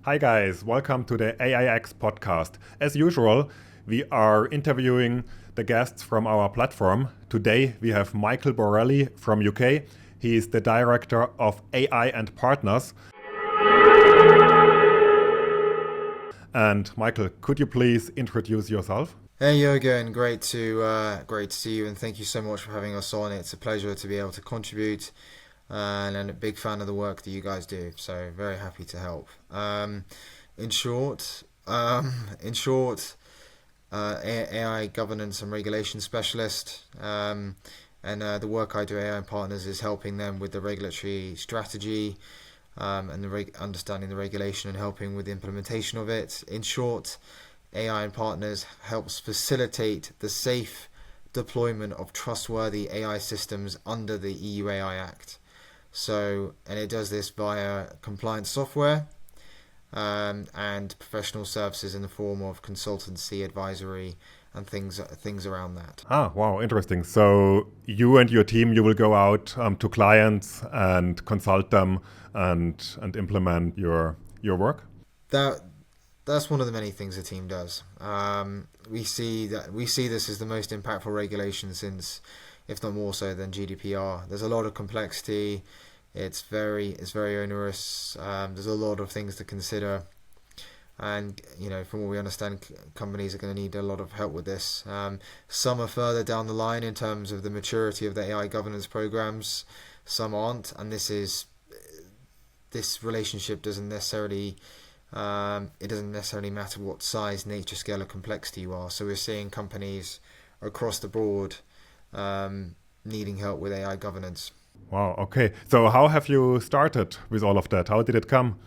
Hi guys, welcome to the AIX podcast. As usual, we are interviewing the guests from our platform. Today we have Michael Borrelli from UK. He is the director of AI and Partners. And Michael, could you please introduce yourself? Hey Jürgen, great to see you, and thank you so much for having us on. It's a pleasure to be able to contribute, and a big fan of the work that you guys do. So very happy to help. In short, in short, AI governance and regulation specialist, and the work I do at AI Partners is helping them with the regulatory strategy, and understanding the regulation and helping with the implementation of it. In short, AI and Partners helps facilitate the safe deployment of trustworthy AI systems under the EU AI Act. So, and it does this via compliance software, and professional services in the form of consultancy, advisory, and things around that. Ah, wow, interesting. So you and your team, you will go out to clients and consult them and implement your work? That that's one of the many things the team does. We see this as the most impactful regulation since, if not more so than GDPR. There's a lot of complexity. It's very onerous. There's a lot of things to consider, and from what we understand, companies are going to need a lot of help with this. Some are further down the line in terms of the maturity of the AI governance programs. Some aren't, and this relationship doesn't necessarily it doesn't necessarily matter what size, nature, scale, or complexity you are. So we're seeing companies across the board needing help with AI governance. Wow, okay. So how have you started with all of that? How did it come?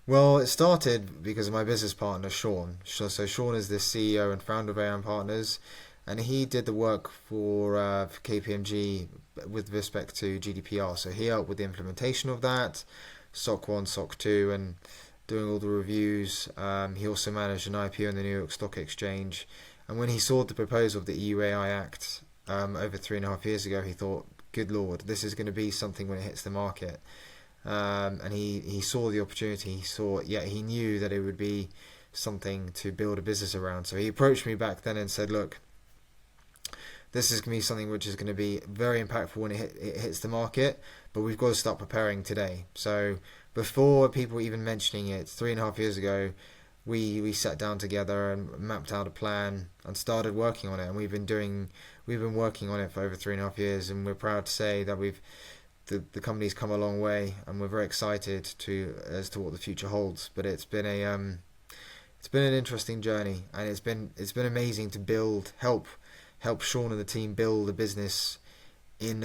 Well, it started because of my business partner, Sean. So Sean is the CEO and founder of AI Partners, and he did the work for KPMG with respect to GDPR. So he helped with the implementation of that, SOC 1, SOC 2, and doing all the reviews. He also managed an IPO in the New York Stock Exchange. And when he saw the proposal of the EU AI Act over 3.5 years ago, he thought, good Lord, this is going to be something when it hits the market. And he saw the opportunity. He knew that it would be something to build a business around. So he approached me back then and said, look, this is going to be something which is going to be very impactful when it hits the market, but we've got to start preparing today. So before people even mentioning it, 3.5 years ago, we sat down together and mapped out a plan and started working on it. And we've been working on it for over 3.5 years, and we're proud to say that the company's come a long way, and we're very excited as to what the future holds. But it's been an interesting journey, and it's been amazing to help Sean and the team build a business in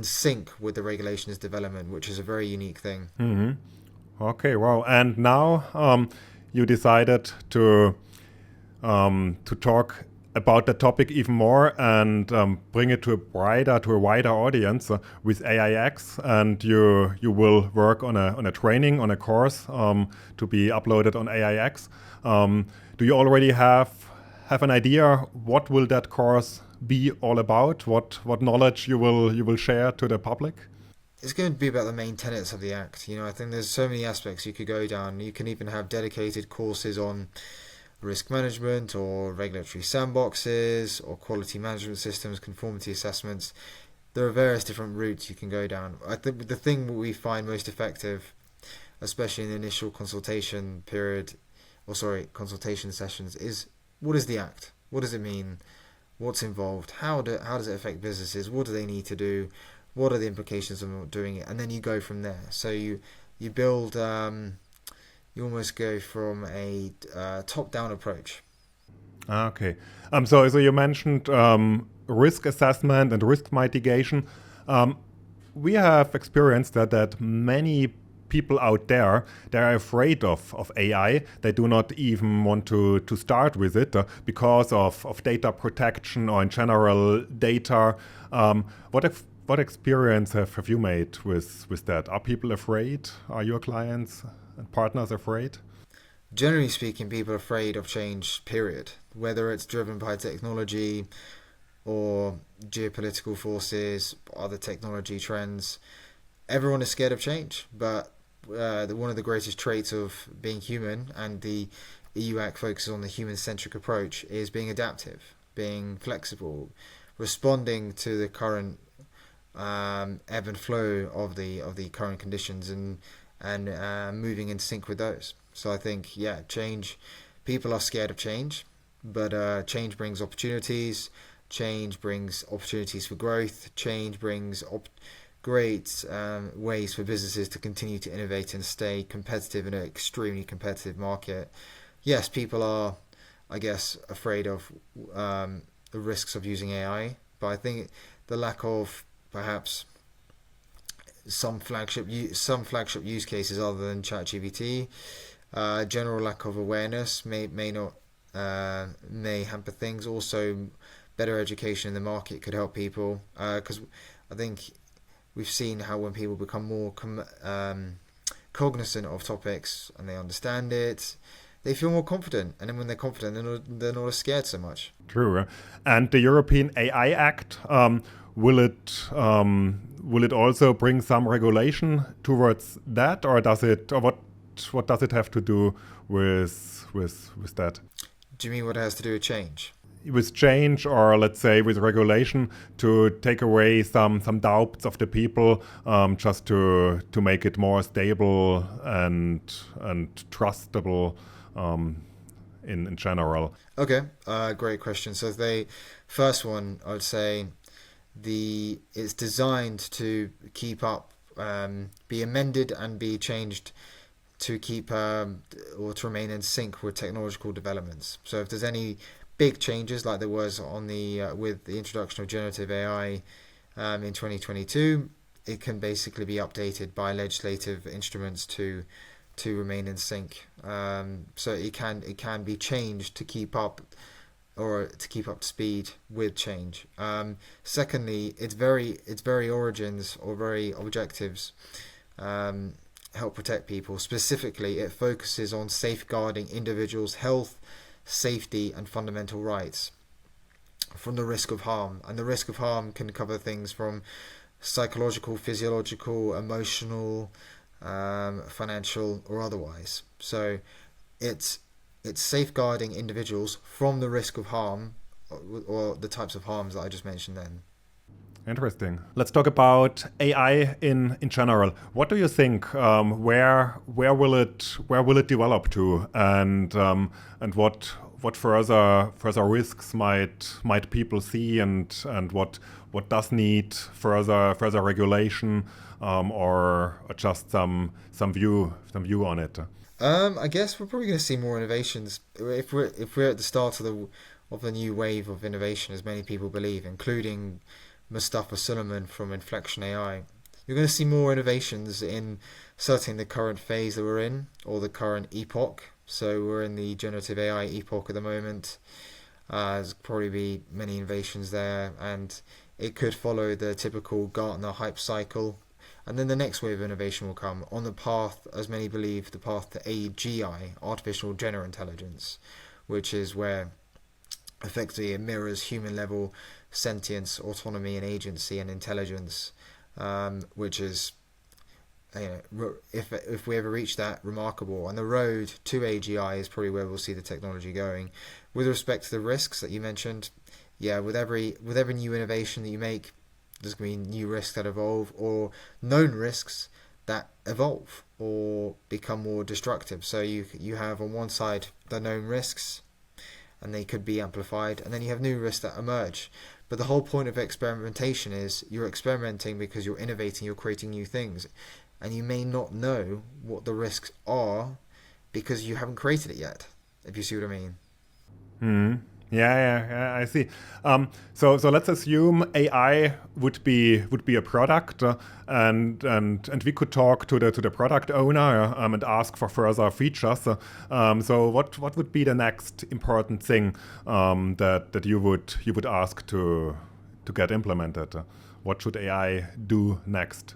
sync with the regulations development, which is a very unique thing. Hmm. Okay, wow. And now you decided to talk about the topic even more and bring it to a wider audience with AIX, and you will work on a training, on a course to be uploaded on AIX. Do you already have an idea what will that course be all about? What knowledge you will share to the public? It's going to be about the main tenets of the Act. I think there's so many aspects you could go down. You can even have dedicated courses on risk management or regulatory sandboxes or quality management systems, conformity assessments. There are various different routes you can go down. I think the thing we find most effective, especially in the initial consultation period, consultation sessions, is what is the Act? What does it mean? What's involved? How does it affect businesses? What do they need to do? What are the implications of not doing it? And then you go from there. So you build. You almost go from a top-down approach. Okay. So you mentioned risk assessment and risk mitigation. We have experienced that many people out there, they're afraid of AI. They do not even want to start with it because of data protection or in general data. What experience have you made with that? Are people afraid? Are your clients and partners afraid? Generally speaking, people are afraid of change, period. Whether it's driven by technology or geopolitical forces, other technology trends, everyone is scared of change. But one of the greatest traits of being human, and the EU Act focuses on the human-centric approach, is being adaptive, being flexible, responding to the current ebb and flow of the current conditions, and moving in sync with those. So I think, yeah, change. People are scared of change, but change brings opportunities. Change brings opportunities for growth. Change brings great ways for businesses to continue to innovate and stay competitive in an extremely competitive market. Yes, people are, I guess, afraid of the risks of using AI, but I think the lack of perhaps some flagship use cases other than ChatGPT, general lack of awareness may hamper things. Also, better education in the market could help people, because I think we've seen how when people become more cognizant of topics and they understand it, they feel more confident, and then when they're confident, they're not as scared so much. True. And the European AI Act, will it also bring some regulation towards that, or what does it have to do with that? Do you mean what it has to do with change? With change, or let's say with regulation, to take away some doubts of the people, just to make it more stable and trustable, in general. Okay, great question. So the first one, I would say it's designed to keep up, be amended and be changed to keep or to remain in sync with technological developments. So if there's any big changes like there was on with the introduction of generative AI in 2022, it can basically be updated by legislative instruments to remain in sync. So it can be changed to keep up, or to keep up to speed with change. Secondly, its very origins or very objectives help protect people. Specifically, it focuses on safeguarding individuals' health, safety, and fundamental rights from the risk of harm. And the risk of harm can cover things from psychological, physiological, emotional, financial, or otherwise. So it's safeguarding individuals from the risk of harm, or the types of harms that I just mentioned then. Interesting. Let's talk about AI in general. What do you think? Where will it develop to, and what further risks might people see, and what does need further regulation, or just some view on it? I guess we're probably going to see more innovations if we're at the start of the new wave of innovation, as many people believe, including Mustafa Suleiman from Inflection AI. You're going to see more innovations in certainly the current phase that we're in, or the current epoch. So we're in the generative AI epoch at the moment. There's probably be many innovations there, and it could follow the typical Gartner hype cycle. And then the next wave of innovation will come on the path, as many believe, the path to AGI, artificial general intelligence, which is where effectively it mirrors human level sentience, autonomy, and agency and intelligence, which is, if we ever reach that, remarkable. And the road to AGI is probably where we'll see the technology going. With respect to the risks that you mentioned, yeah, with every new innovation that you make, there's going to be new risks that evolve, or known risks that evolve or become more destructive. So you have on one side the known risks, and they could be amplified, and then you have new risks that emerge. But the whole point of experimentation is you're experimenting because you're innovating, you're creating new things, and you may not know what the risks are because you haven't created it yet, if you see what I mean. Hmm. Yeah, I see. So let's assume AI would be a product, and we could talk to the product owner, and ask for further features. So what would be the next important thing, that you would ask to get implemented? What should AI do next?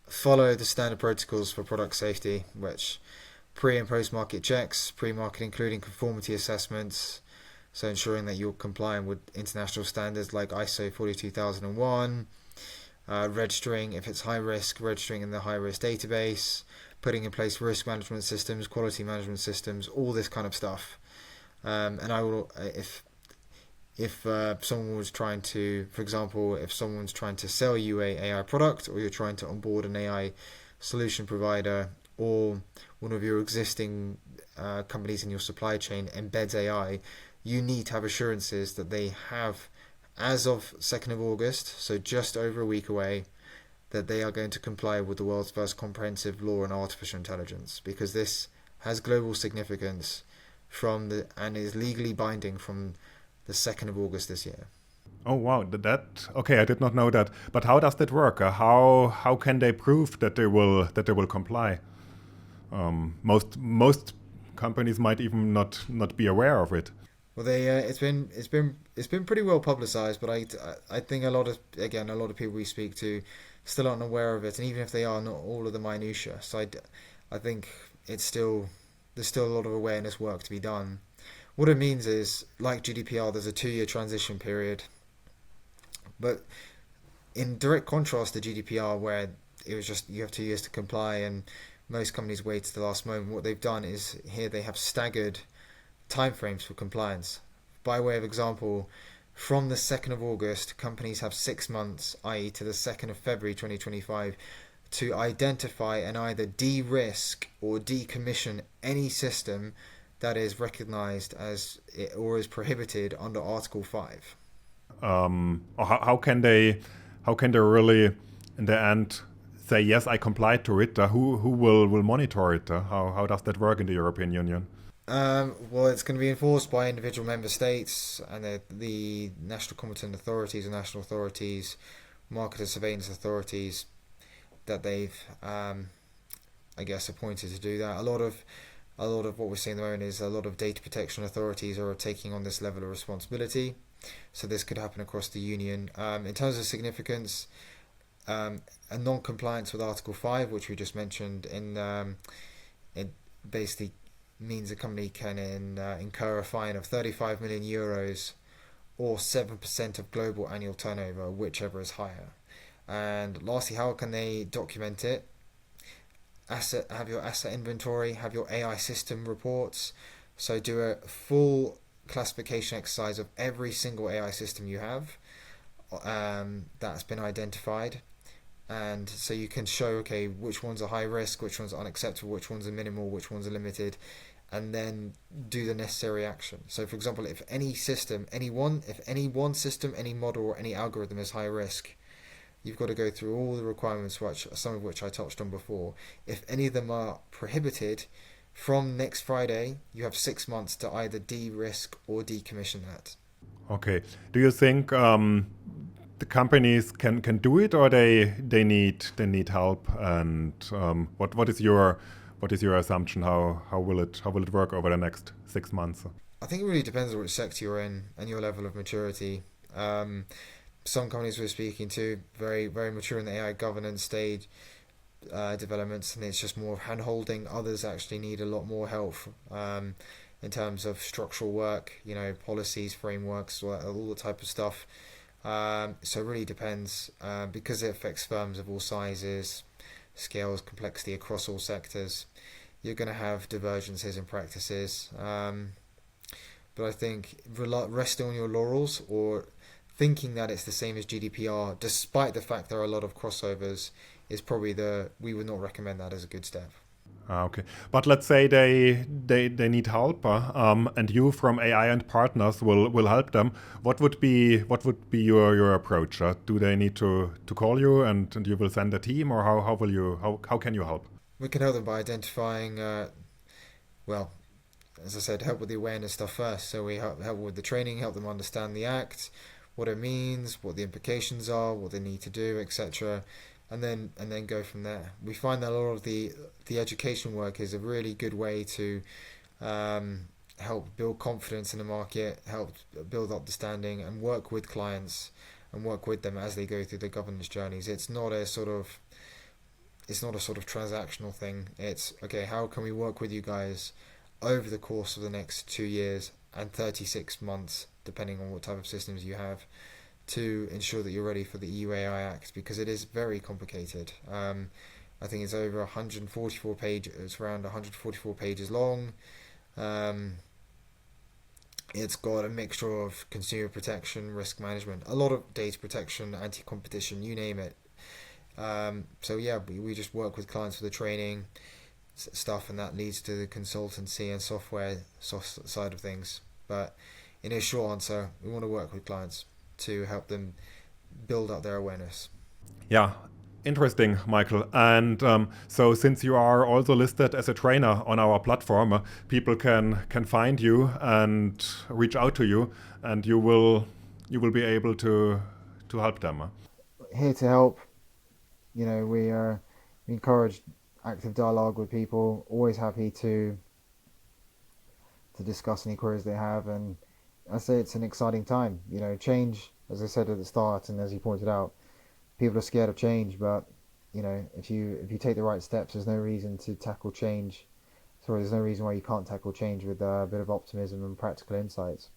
Follow the standard protocols for product safety, which pre and post market checks, pre-market including conformity assessments. So ensuring that you're complying with international standards like ISO 42001, registering if it's high risk, registering in the high risk database, putting in place risk management systems, quality management systems, all this kind of stuff. And I will, if someone was trying to, for example, if someone's trying to sell you a AI product, or you're trying to onboard an AI solution provider, or one of your existing companies in your supply chain embeds AI, you need to have assurances that they have, as of 2nd of August, so just over a week away, that they are going to comply with the world's first comprehensive law on artificial intelligence, because this has global significance and is legally binding from the 2nd of August this year. Oh wow, okay, I did not know that. But how does that work? How can they prove that they will comply? Most companies might even not be aware of it. Well, it's been pretty well publicized, but I think a lot of people we speak to still aren't aware of it, and even if they are, not all of the minutiae. So I think there's still a lot of awareness work to be done. What it means is, like GDPR, there's a 2-year transition period, but in direct contrast to GDPR, where it was just you have 2 years to comply, and most companies wait to the last moment. What they've done is here they have staggered timeframes for compliance. By way of example, from the 2nd of August, companies have 6 months, i.e. to the 2nd of February 2025, to identify and either de-risk or decommission any system that is recognized as or is prohibited under Article 5. How can they really in the end say yes, I complied to it? Who will monitor it? How does that work in the European Union? Well, it's going to be enforced by individual member states and the national competent authorities and national authorities, market and surveillance authorities that they've, I guess, appointed to do that. A lot of what we're seeing at the moment is a lot of data protection authorities are taking on this level of responsibility. So this could happen across the union. In terms of significance, a non-compliance with Article 5, which we just mentioned, it basically means a company can incur a fine of 35 million euros or 7% of global annual turnover, whichever is higher. And lastly, how can they document it? Have your asset inventory, have your AI system reports. So do a full classification exercise of every single AI system you have that's been identified. And so you can show, okay, which ones are high risk, which ones are unacceptable, which ones are minimal, which ones are limited, and then do the necessary action. So for example, if any system, any one system, any model, or any algorithm is high risk, you've got to go through all the requirements, some of which I touched on before. If any of them are prohibited, from next Friday, you have 6 months to either de-risk or decommission that. Okay. Do you think the companies can do it, or they need help? And what is your assumption? How will it work over the next 6 months? I think it really depends on which sector you're in and your level of maturity. Some companies we're speaking to very very mature in the AI governance stage developments, and it's just more hand-holding. Others actually need a lot more help in terms of structural work, policies, frameworks, all the type of stuff. So it really depends because it affects firms of all sizes, scales, complexity across all sectors. You're going to have divergences in practices, but I think resting on your laurels or thinking that it's the same as GDPR, despite the fact there are a lot of crossovers, is probably we would not recommend that as a good step. Okay, but let's say they need help, and you from AI and partners will help them. What would be your approach? Do they need to call you and you will send a team, or how can you help? We can help them by identifying, as I said, help with the awareness stuff first. So we help with the training, help them understand the act, what it means, what the implications are, what they need to do, etc. And then go from there. We find that a lot of the education work is a really good way to help build confidence in the market, help build understanding, and work with clients and work with them as they go through their governance journeys. It's not a sort of transactional thing. It's okay, how can we work with you guys over the course of the next 2 years and 36 months, depending on what type of systems you have, to ensure that you're ready for the EU AI Act, because it is very complicated. I think it's over 144 pages. It's around 144 pages long. Um, it's got a mixture of consumer protection, risk management, a lot of data protection, anti-competition, you name it. So yeah, we just work with clients for the training stuff, and that leads to the consultancy and software side of things. But in a short answer, we want to work with clients to help them build up their awareness. Yeah, interesting, Michael. And so, since you are also listed as a trainer on our platform, people can find you and reach out to you, and you will be able to help them. Here to help. We encourage active dialogue with people. Always happy to discuss any queries they have, and I say it's an exciting time. Change, as I said at the start, and as you pointed out, people are scared of change, but if you take the right steps, there's no reason to tackle change. Sorry, there's no reason why you can't tackle change with a bit of optimism and practical insights.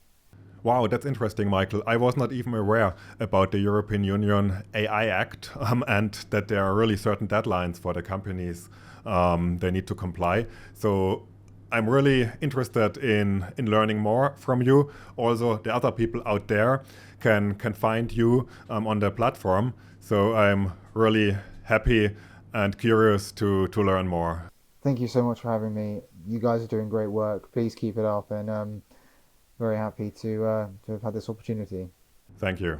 Wow, that's interesting, Michael. I was not even aware about the European Union AI Act and that there are really certain deadlines for the companies they need to comply. So I'm really interested in learning more from you. Also, the other people out there can find you on the platform. So I'm really happy and curious to learn more. Thank you so much for having me. You guys are doing great work. Please keep it up, and very happy to have had this opportunity. Thank you.